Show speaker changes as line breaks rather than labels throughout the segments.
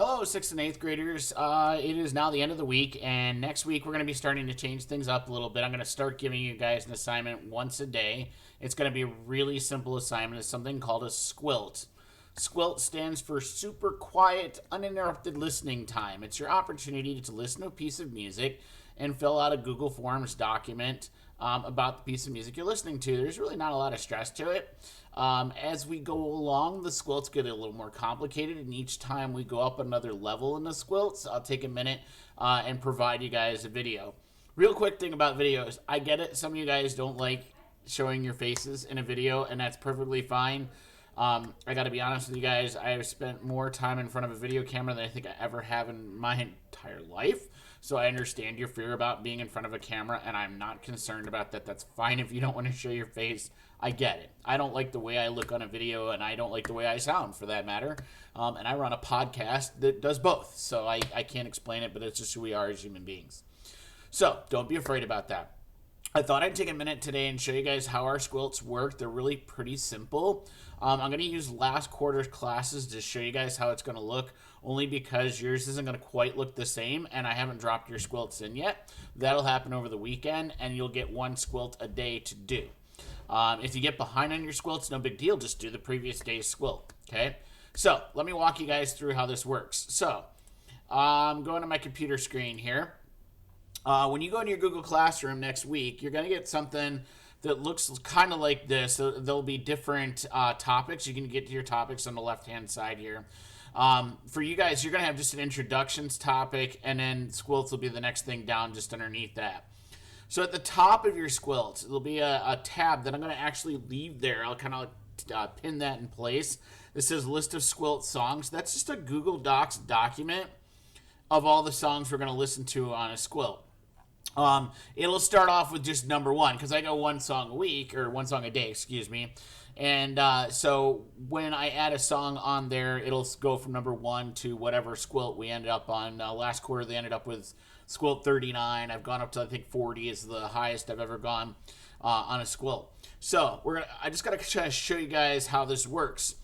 Hello, 6th and 8th graders. It is now the end of the week, and next week we're going to be starting to change things up a little bit. I'm going to start giving you guys an assignment once a day. It's going to be a really simple assignment. It's something called a SQUILT. SQUILT stands for Super Quiet, Uninterrupted Listening Time. It's your opportunity to listen to a piece of music and fill out a Google Forms document about the piece of music you're listening to. There's really not a lot of stress to it. As we go along, the squilts get a little more complicated, and each time we go up another level in the squilts, I'll take a minute and provide you guys a video. Real quick thing about videos, I get it. Some of you guys don't like showing your faces in a video, and that's perfectly fine. I got to be honest with you guys, I have spent more time in front of a video camera than I think I ever have in my entire life. So I understand your fear about being in front of a camera, and I'm not concerned about that. That's fine if you don't want to show your face. I get it. I don't like the way I look on a video, and I don't like the way I sound, for that matter. And I run a podcast that does both. So I can't explain it, but it's just who we are as human beings. So don't be afraid about that. I thought I'd take a minute today and show you guys how our squilts work. They're really pretty simple. I'm going to use last quarter's classes to show you guys how it's going to look, only because yours isn't going to quite look the same, and I haven't dropped your squilts in yet. That'll happen over the weekend, and you'll get one squilt a day to do. If you get behind on your squilts, no big deal. Just do the previous day's squilt, okay? So let me walk you guys through how this works. So I'm going to my computer screen here. When you go into your Google Classroom next week, you're going to get something that looks kind of like this. There'll be different topics. You can get to your topics on the left-hand side here. For you guys, you're going to have just an introductions topic, and then squilts will be the next thing down just underneath that. So at the top of your squilts, there'll be a tab that I'm going to actually leave there. I'll kind of pin that in place. This says List of Squilt Songs. That's just a Google Docs document of all the songs we're going to listen to on a squilt. It'll start off with just number one, because I go one song a day, excuse me. And so when I add a song on there, it'll go from number one to whatever squilt we ended up on. Last quarter, they ended up with squilt 39. I've gone up to, I think, 40 is the highest I've ever gone on a squilt. So I just got to try to show you guys how this works.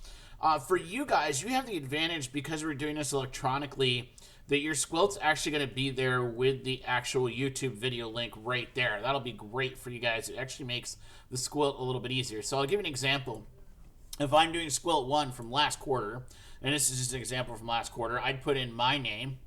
For you guys, you have the advantage, because we're doing this electronically, that your squilt's actually going to be there with the actual YouTube video link right there. That'll be great for you guys. It actually makes the squilt a little bit easier. So I'll give you an example. If I'm doing squilt 1 from last quarter, and this is just an example from last quarter, I'd put in my name,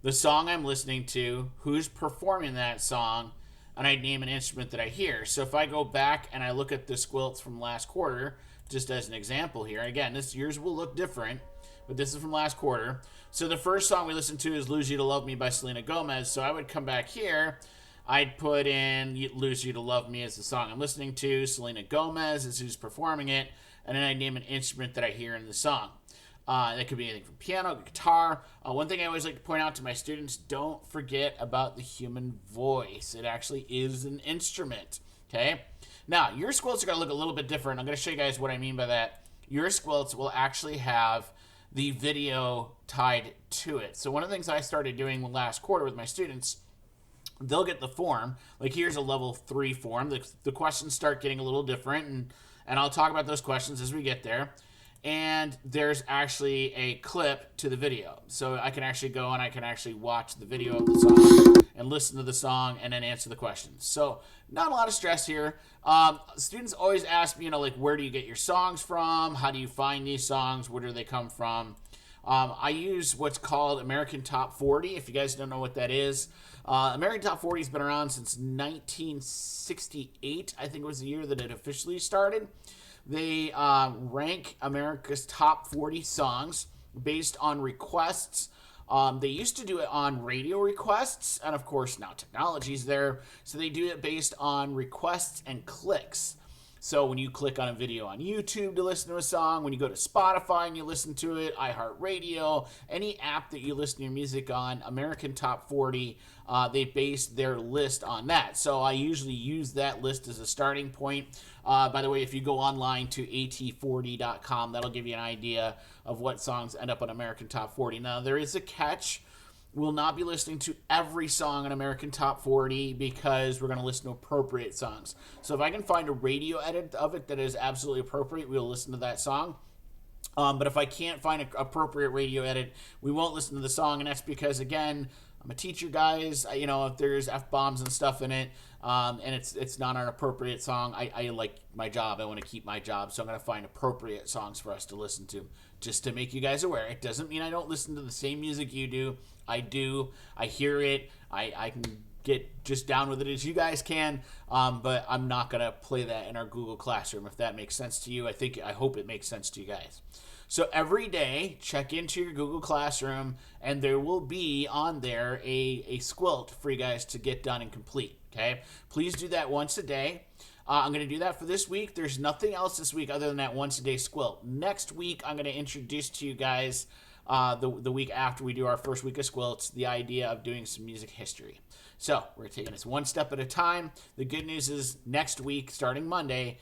the song I'm listening to, who's performing that song, and I'd name an instrument that I hear. So if I go back and I look at the squilts from last quarter, just as an example here, again, yours will look different, but this is from last quarter. So the first song we listened to is Lose You to Love Me by Selena Gomez. So I would come back here, I'd put in Lose You to Love Me as the song I'm listening to, Selena Gomez is who's performing it, and then I'd name an instrument that I hear in the song. That could be anything from piano, guitar. One thing I always like to point out to my students, don't forget about the human voice. It actually is an instrument, okay? Now, your squilts are going to look a little bit different. I'm going to show you guys what I mean by that. Your squilts will actually have the video tied to it. So one of the things I started doing last quarter with my students, they'll get the form. Like, here's a level 3 form. The questions start getting a little different, and I'll talk about those questions as we get there. And there's actually a clip to the video. So I can actually go and I can actually watch the video of the song and listen to the song and then answer the questions. So not a lot of stress here. Students always ask me, like, where do you get your songs from? How do you find these songs? Where do they come from? I use what's called American Top 40. If you guys don't know what that is, American Top 40 has been around since 1968. I think it was the year that it officially started. They rank America's top 40 songs based on requests. They used to do it on radio requests, and of course now technology's there, so they do it based on requests and clicks. So when you click on a video on YouTube to listen to a song, when you go to Spotify and you listen to it, iHeartRadio, any app that you listen to your music on, American Top 40, they base their list on that. So I usually use that list as a starting point. By the way, if you go online to at40.com, that'll give you an idea of what songs end up on American Top 40. Now, there is a catch. We'll not be listening to every song on American Top 40 because we're going to listen to appropriate songs. So if I can find a radio edit of it that is absolutely appropriate, we'll listen to that song. But if I can't find an appropriate radio edit, we won't listen to the song, and that's because, again, I'm a teacher, guys. If there's f-bombs and stuff in it, and it's not an appropriate song, I like my job. I want to keep my job, so I'm going to find appropriate songs for us to listen to, just to make you guys aware. It doesn't mean I don't listen to the same music you do. I do. I hear it. I can get just down with it as you guys can, but I'm not going to play that in our Google Classroom. If that makes sense to you, I hope it makes sense to you guys. So every day, check into your Google Classroom, and there will be on there a SQUILT for you guys to get done and complete, okay? Please do that once a day. I'm going to do that for this week. There's nothing else this week other than that once-a-day SQUILT. Next week, I'm going to introduce to you guys, the week after we do our first week of SQUILTs, the idea of doing some music history. So we're taking this one step at a time. The good news is next week, starting Monday,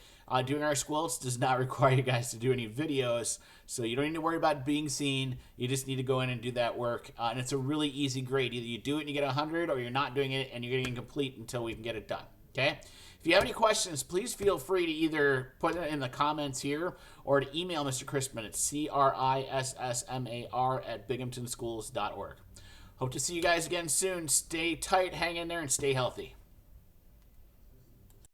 doing our SQUILTs does not require you guys to do any videos, so you don't need to worry about being seen. You just need to go in and do that work, and it's a really easy grade. Either you do it and you get 100, or you're not doing it and you're getting incomplete until we can get it done, okay? If you have any questions, please feel free to either put it in the comments here or to email Mr. Christman at crissmar@binghamtonschools.org. Hope to see you guys again soon. Stay tight, hang in there, and stay healthy.